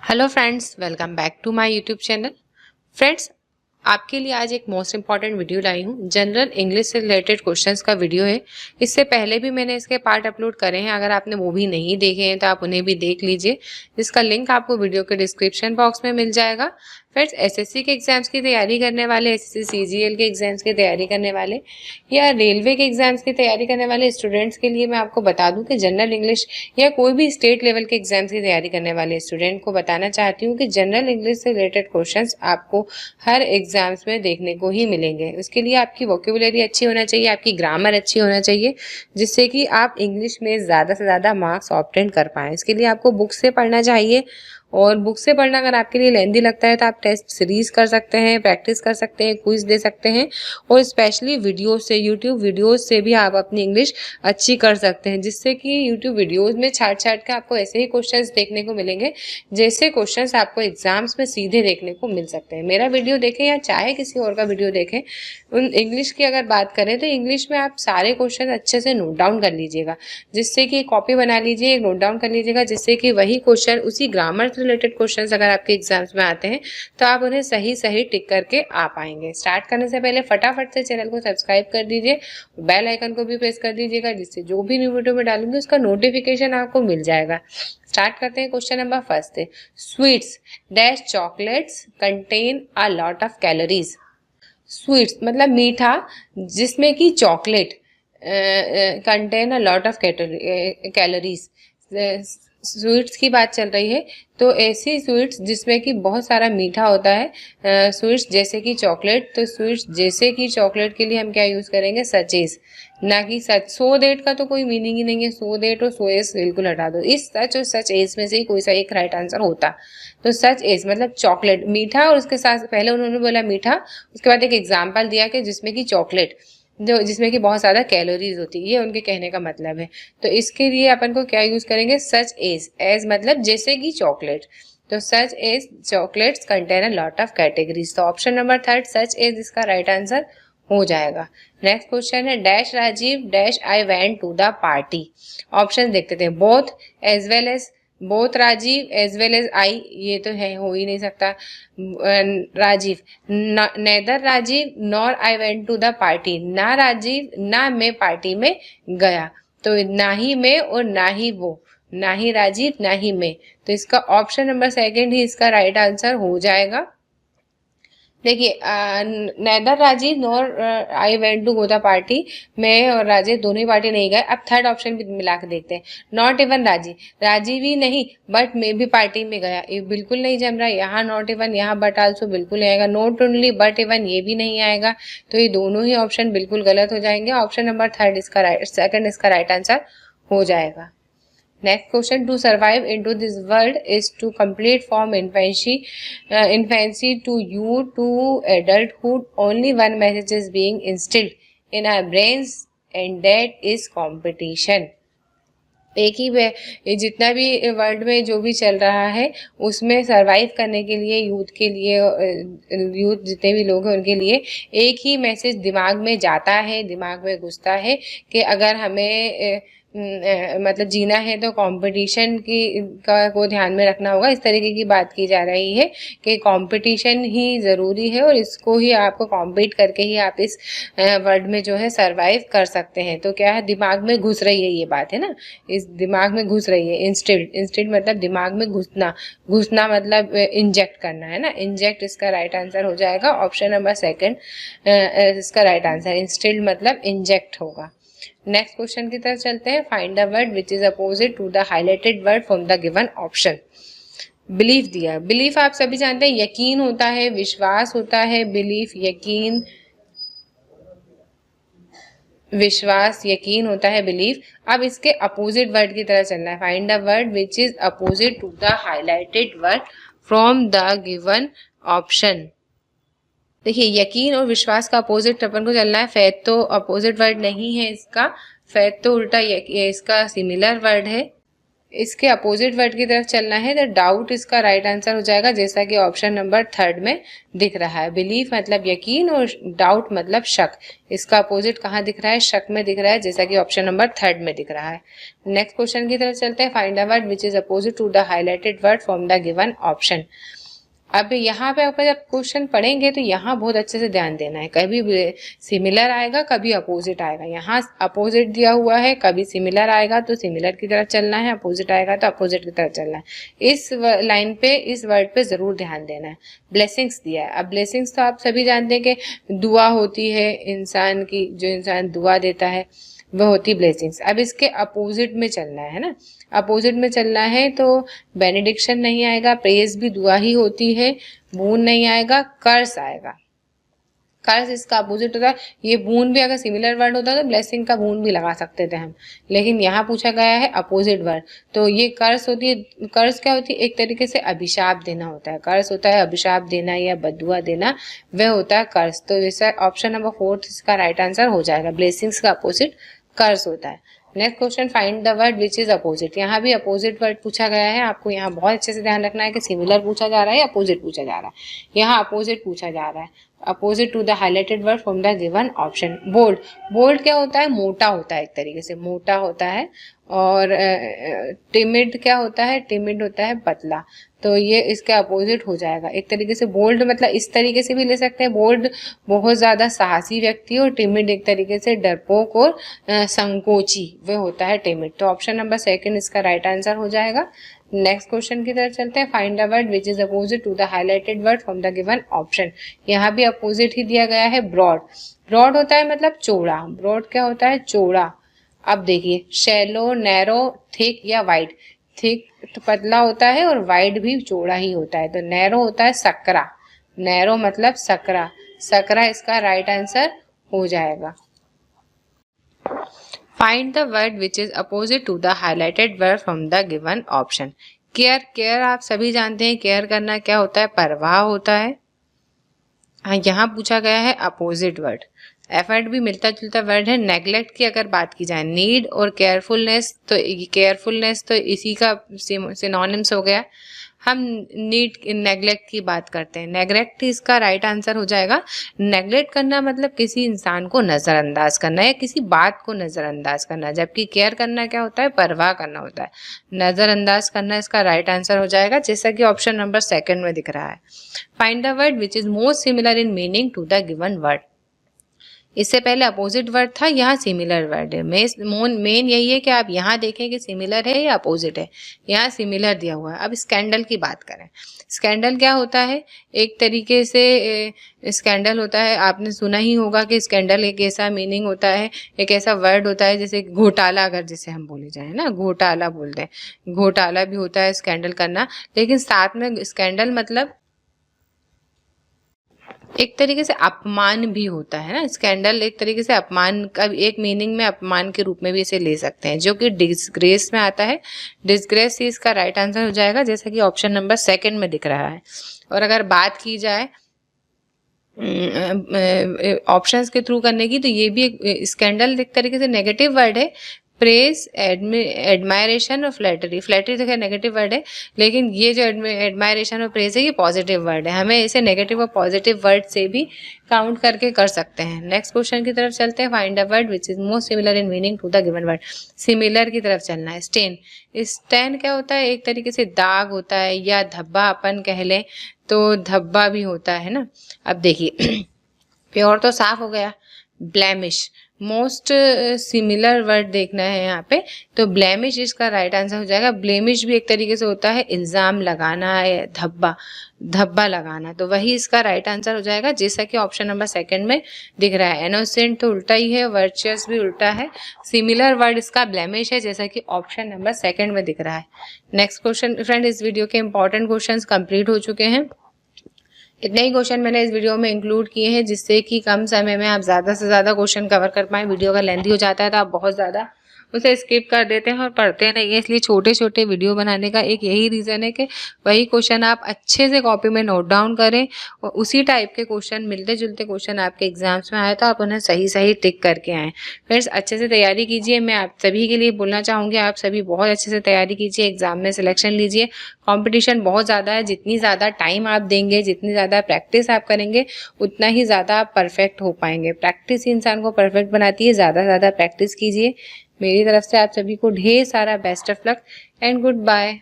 Hello friends, welcome back to my YouTube channel. Friends, आपके लिए आज एक मोस्ट इंपॉर्टेंट वीडियो लाई हूँ। जनरल इंग्लिश से रिलेटेड क्वेश्चंस का वीडियो है। इससे पहले भी मैंने इसके पार्ट अपलोड करे हैं। अगर आपने वो भी नहीं देखे हैं तो आप उन्हें भी देख लीजिए, जिसका लिंक आपको वीडियो के डिस्क्रिप्शन बॉक्स में मिल जाएगा। फ्रेंड्स, एसएससी के एग्जाम्स की तैयारी करने वाले, एसएससी सीजीएल के एग्जाम्स की तैयारी करने वाले या रेलवे के एग्जाम्स की तैयारी करने वाले स्टूडेंट्स के लिए मैं आपको बता दूं कि जनरल इंग्लिश या कोई भी स्टेट लेवल के एग्जाम्स की तैयारी करने वाले स्टूडेंट को बताना चाहती हूँ कि जनरल इंग्लिश से रिलेटेड क्वेश्चंस आपको हर एग्जाम्स में देखने को ही मिलेंगे। उसके लिए आपकी वोकेबुलरी अच्छी होना चाहिए, आपकी ग्रामर अच्छी होना चाहिए, जिससे कि आप इंग्लिश में ज़्यादा से ज़्यादा मार्क्स ऑब्टेन कर पाएँ। इसके लिए आपको बुक से पढ़ना चाहिए, और बुक से पढ़ना अगर आपके लिए लेंदी लगता है तो आप टेस्ट सीरीज कर सकते हैं, प्रैक्टिस कर सकते हैं, क्विज दे सकते हैं, और स्पेशली वीडियो से, यूट्यूब वीडियोस से भी आप अपनी इंग्लिश अच्छी कर सकते हैं, जिससे कि यूट्यूब वीडियोस में छाट छाट के आपको ऐसे ही क्वेश्चंस देखने को मिलेंगे जैसे क्वेश्चंस आपको एग्जाम्स में सीधे देखने को मिल सकते हैं। मेरा वीडियो देखें या चाहे किसी और का वीडियो देखें, उन इंग्लिश की अगर बात करें तो इंग्लिश में आप सारे क्वेश्चन अच्छे से नोट डाउन कर लीजिएगा, जिससे कि कॉपी बना लीजिए, एक नोट डाउन कर लीजिएगा, जिससे कि वही क्वेश्चन, उसी ग्रामर से रिलेटेड क्वेश्चंस अगर आपके एग्जाम्स में आते हैं तो आप उन्हें सही सही टिक करके आ पाएंगे। स्टार्ट करने से पहले फटाफट से चैनल को सब्सक्राइब कर दीजिए, बेल आइकन को भी प्रेस कर दीजिएगा, जिससे जो भी न्यू वीडियो में डालूंगी उसका नोटिफिकेशन आपको मिल जाएगा। स्टार्ट करते हैं। क्वेश्चन नंबर फर्स्ट है, sweets dash chocolates contain a lot of calories. Sweets मतलब मीठा जिसमें कि chocolate contain a lot of calories. Sweets की बात चल रही है, तो ऐसी स्वीट्स जिसमें कि बहुत सारा मीठा होता है, स्वीट्स जैसे कि चॉकलेट। तो स्वीट्स जैसे कि चॉकलेट के लिए हम क्या यूज़ करेंगे? सच एज, ना कि सच। सो देट का तो कोई मीनिंग ही नहीं है, सो देट और सो एज बिल्कुल हटा दो। इस सच और सच एज में से ही कोई सा एक राइट आंसर होता। तो सच एज मतलब चॉकलेट, मीठा, और उसके साथ पहले उन्होंने बोला मीठा, उसके बाद एक एग्जाम्पल दिया कि जिसमें कि चॉकलेट, जो जिसमें कि बहुत ज़्यादा कैलोरीज होती है, ये उनके कहने का मतलब है। तो इसके लिए अपन को क्या यूज़ करेंगे? Such as. एज मतलब जैसे कि चॉकलेट, तो such as chocolates contain a lot of categories. तो option number third such as इसका राइट आंसर हो जाएगा। नेक्स्ट क्वेश्चन है, dash Rajiv dash I went to the party. Option देखते थे, both, as well as, both Rajiv as well as I, ये तो है, हो ही नहीं सकता। Rajiv, neither Rajiv nor I went to the party, ना राजीव ना मैं पार्टी में गया। तो ना ही मैं और ना ही वो, ना ही राजीव ना ही मैं, तो इसका ऑप्शन नंबर सेकंड ही इसका राइट आंसर हो जाएगा। देखिए, neither Rajiv nor I went to go the party, मैं और राजीव दोनों ही पार्टी नहीं गए। अब थर्ड ऑप्शन भी मिला के देखते हैं। नॉट इवन राजीव, राजीव ही नहीं बट मैं भी पार्टी में गया, ये बिल्कुल नहीं जम रहा। यहाँ नॉट इवन, यहाँ बट आल्सो बिल्कुल नहीं आएगा। नॉट ओनली बट इवन, ये भी नहीं आएगा। तो ये दोनों ही ऑप्शन बिल्कुल गलत हो जाएंगे। ऑप्शन नंबर थर्ड इसका राइट, सेकंड इसका राइट आंसर हो जाएगा। Next question, to survive into this world is to complete from infancy to youth to adulthood. Only one message is being instilled in our brains, and that is competition. एक ही ये जितना भी world में जो भी चल रहा है, उसमें सरवाइव करने के लिए, यूथ के लिए, यूथ जितने भी लोग हैं उनके लिए एक ही मैसेज दिमाग में जाता है, दिमाग में घुसता है कि अगर हमें मतलब जीना है तो कंपटीशन की को ध्यान में रखना होगा। इस तरीके की बात की जा रही है कि कंपटीशन ही ज़रूरी है, और इसको ही आपको कॉम्पीट करके ही आप इस वर्ल्ड में जो है सरवाइव कर सकते हैं। तो क्या है, दिमाग में घुस रही है, ये बात है ना, इस दिमाग में घुस रही है। इंस्टिल्ड, इंस्टिल्ड मतलब दिमाग में घुसना, घुसना मतलब इंजेक्ट करना है ना, इंजेक्ट इसका राइट आंसर हो जाएगा। ऑप्शन नंबर सेकंड इसका राइट आंसर, इंस्टिल्ड मतलब इंजेक्ट होगा। नेक्स्ट क्वेश्चन की तरफ चलते हैं। Find the word which is opposite to the highlighted word from the given option. Belief दिया, बिलीफ आप सभी जानते हैं यकीन होता है, विश्वास होता है। बिलीफ, यकीन, विश्वास, यकीन होता है बिलीफ। अब इसके अपोजिट वर्ड की तरह चलना है। Find the word which is opposite to the highlighted word from the given option. देखिए, यकीन और विश्वास का अपोजिट अपन को चलना है। फैथ तो अपोजिट वर्ड नहीं है इसका, फैथ तो उल्टा इसका सिमिलर वर्ड है। इसके अपोजिट वर्ड की तरफ चलना है तो डाउट इसका राइट आंसर हो जाएगा, जैसा कि ऑप्शन नंबर 3 में दिख रहा है। बिलीफ मतलब यकीन और डाउट मतलब शक। इसका अपोजिट कहाँ दिख रहा है? शक में दिख रहा है, जैसा कि ऑप्शन नंबर 3 में दिख रहा है। नेक्स्ट क्वेश्चन की तरफ चलते हैं। Find the word which is opposite to the highlighted word from the given option. अब यहाँ पे आप जब क्वेश्चन पढ़ेंगे तो यहाँ बहुत अच्छे से ध्यान देना है। कभी सिमिलर आएगा, कभी अपोजिट आएगा। यहाँ अपोजिट दिया हुआ है, कभी सिमिलर आएगा तो सिमिलर की तरफ चलना है, अपोजिट आएगा तो अपोजिट की तरफ चलना है। इस लाइन पे, इस वर्ड पे जरूर ध्यान देना है। ब्लेसिंग्स दिया है। अब ब्लेसिंग्स तो आप सभी जानते हैं कि दुआ होती है इंसान की, जो इंसान दुआ देता है वह होती ब्लेसिंग्स। अब इसके अपोजिट में चलना है ना, अपोजिट में चलना है तो बेनेडिक्शन नहीं आएगा, प्रेज भी दुआ ही होती है, बून नहीं आएगा, कर्स आएगा। कर्स इसका अपोजिट होता है। ये बून भी अगर सिमिलर वर्ड होता तो ब्लेसिंग का बून भी लगा सकते थे हम, लेकिन यहाँ पूछा गया है अपोजिट वर्ड, तो ये कर्स होती है। कर्स क्या होती है? एक तरीके से अभिशाप देना होता है। कर्स होता है अभिशाप देना या बददुआ देना, वह होता है कर्स। तो जैसा ऑप्शन नंबर 4 इसका राइट आंसर हो जाएगा। ब्लेसिंग्स का अपोजिट कर्स होता है। Next question, find the word which is opposite. यहाँ भी अपोजिट वर्ड पूछा गया है। आपको यहाँ बहुत अच्छे से ध्यान रखना है कि सिमिलर पूछा जा रहा है या अपोजिट पूछा जा रहा है। यहाँ अपोजिट पूछा जा रहा है, opposite to the highlighted word from the given option. Bold, bold क्या होता है? मोटा होता है, एक तरीके से मोटा होता है। और टिमिड क्या होता है? टिमिड होता है पतला। तो ये इसके अपोजिट हो जाएगा। एक तरीके से बोल्ड मतलब इस तरीके से भी ले सकते हैं, बोल्ड बहुत ज्यादा साहसी व्यक्ति, और टिमिड एक तरीके से डरपोक और संकोची, वह होता है टिमिड। तो ऑप्शन नंबर 2 इसका राइट आंसर हो जाएगा। नेक्स्ट क्वेश्चन की तरफ चलते हैं। Find the word which is opposite to the highlighted word from the given option. यहाँ भी अपोजिट ही दिया गया है, ब्रॉड। ब्रॉड होता है मतलब चौड़ा। ब्रॉड क्या होता है? चौड़ा। अब देखिए, शैलो, नैरो, थिक या वाइड। थिक तो पतला होता है और वाइड भी चौड़ा ही होता है। तो नैरो होता है सकरा। नैरो मतलब सकरा। सकरा इसका राइट आंसर हो जाएगा। Find the word which is opposite to the highlighted word from the given option. Care, care आप सभी जानते हैं, केयर करना क्या होता है? परवाह होता है। हाँ, यहाँ पूछा गया है अपोजिट वर्ड। एफर्ट भी मिलता जुलता वर्ड है। नेग्लेक्ट की अगर बात की जाए, नीड और केयरफुलनेस, तो केयरफुलनेस तो इसी का सिनोनिम्स हो गया। हम नीड नेग्लेक्ट की बात करते हैं, नेग्लेक्ट इसका राइट आंसर हो जाएगा। नेग्लेक्ट करना मतलब किसी इंसान को नजरअंदाज करना या किसी बात को नजरअंदाज करना, जबकि केयर करना क्या होता है? परवाह करना होता है। नजरअंदाज करना इसका राइट आंसर हो जाएगा, जैसा कि ऑप्शन नंबर 2 में दिख रहा है। Find the word which is most similar in meaning to the given word. इससे पहले अपोजिट वर्ड था, यहाँ सिमिलर वर्ड है। मेन यही है कि आप यहाँ देखें कि सिमिलर है या अपोजिट है। यहाँ सिमिलर दिया हुआ है। अब स्कैंडल की बात करें। स्कैंडल क्या होता है? एक तरीके से स्कैंडल होता है, आपने सुना ही होगा कि स्कैंडल एक ऐसा मीनिंग होता है, एक ऐसा वर्ड होता है जैसे घोटाला, अगर जिसे हम बोले जाए ना, घोटाला बोलते हैं। घोटाला भी होता है स्कैंडल करना, लेकिन साथ में स्कैंडल मतलब एक तरीके से अपमान भी होता है ना। स्कैंडल एक तरीके से अपमान का एक मीनिंग में अपमान के रूप में भी इसे ले सकते हैं, जो कि डिसग्रेस में आता है। डिसग्रेस ही इसका राइट आंसर हो जाएगा, जैसा कि ऑप्शन नंबर 2 में दिख रहा है। और अगर बात की जाए ऑप्शंस के थ्रू करने की, तो ये भी एक स्कैंडल एक तरीके से नेगेटिव वर्ड है। प्रेज, एडमायरेशन और फ्लैटरी। फ्लैटरी तो खैर नेगेटिव वर्ड है, लेकिन ये जो एडमायरेशन और प्रेज है ये पॉजिटिव वर्ड है। हमें इसे नेगेटिव और पॉजिटिव वर्ड से भी काउंट करके कर सकते हैं। नेक्स्ट क्वेश्चन की तरफ चलते हैं। Find a word which is most similar in meaning to the given word. Similar की तरफ चलना है। स्टेन, स्टेन क्या होता है? एक तरीके से दाग होता है, या धब्बा अपन कह लें तो धब्बा भी होता है ना। अब देखिए, प्योर तो साफ हो गया। ब्लेमिश, मोस्ट सिमिलर वर्ड देखना है यहाँ पे, तो ब्लेमिश इसका राइट आंसर हो जाएगा। ब्लेमिश भी एक तरीके से होता है इल्जाम लगाना है, धब्बा लगाना, तो वही इसका राइट आंसर हो जाएगा, जैसा कि ऑप्शन नंबर 2 में दिख रहा है। इनोसेंट तो उल्टा ही है, वर्चुअस भी उल्टा है। सिमिलर वर्ड इसका ब्लेमिश है, जैसा कि ऑप्शन नंबर 2 में दिख रहा है। नेक्स्ट क्वेश्चन फ्रेंड, इस वीडियो के इंपॉर्टेंट क्वेश्चंस कंप्लीट हो चुके हैं। इतने ही क्वेश्चन मैंने इस वीडियो में इंक्लूड किए हैं, जिससे कि कम समय में आप ज़्यादा से ज़्यादा क्वेश्चन कवर कर पाएँ। वीडियो अगर लेंथी हो जाता है तो आप बहुत ज़्यादा उसे स्किप कर देते हैं और पढ़ते नहीं है। इसलिए छोटे छोटे वीडियो बनाने का एक यही रीज़न है कि वही क्वेश्चन आप अच्छे से कॉपी में नोट डाउन करें और उसी टाइप के क्वेश्चन, मिलते जुलते क्वेश्चन आपके एग्जाम्स में आए तो आप उन्हें सही सही टिक करके आएँ। फ्रेंड्स, अच्छे से तैयारी कीजिए। मैं आप सभी के लिए बोलना चाहूँगी, आप सभी बहुत अच्छे से तैयारी कीजिए, एग्जाम में सिलेक्शन लीजिए। कंपटीशन बहुत ज़्यादा है, जितनी ज़्यादा टाइम आप देंगे, जितनी ज़्यादा प्रैक्टिस आप करेंगे, उतना ही ज़्यादा आप परफेक्ट हो पाएंगे। प्रैक्टिस ही इंसान को परफेक्ट बनाती है। ज़्यादा से ज़्यादा प्रैक्टिस कीजिए। मेरी तरफ से आप सभी को ढेर सारा best of luck and good bye.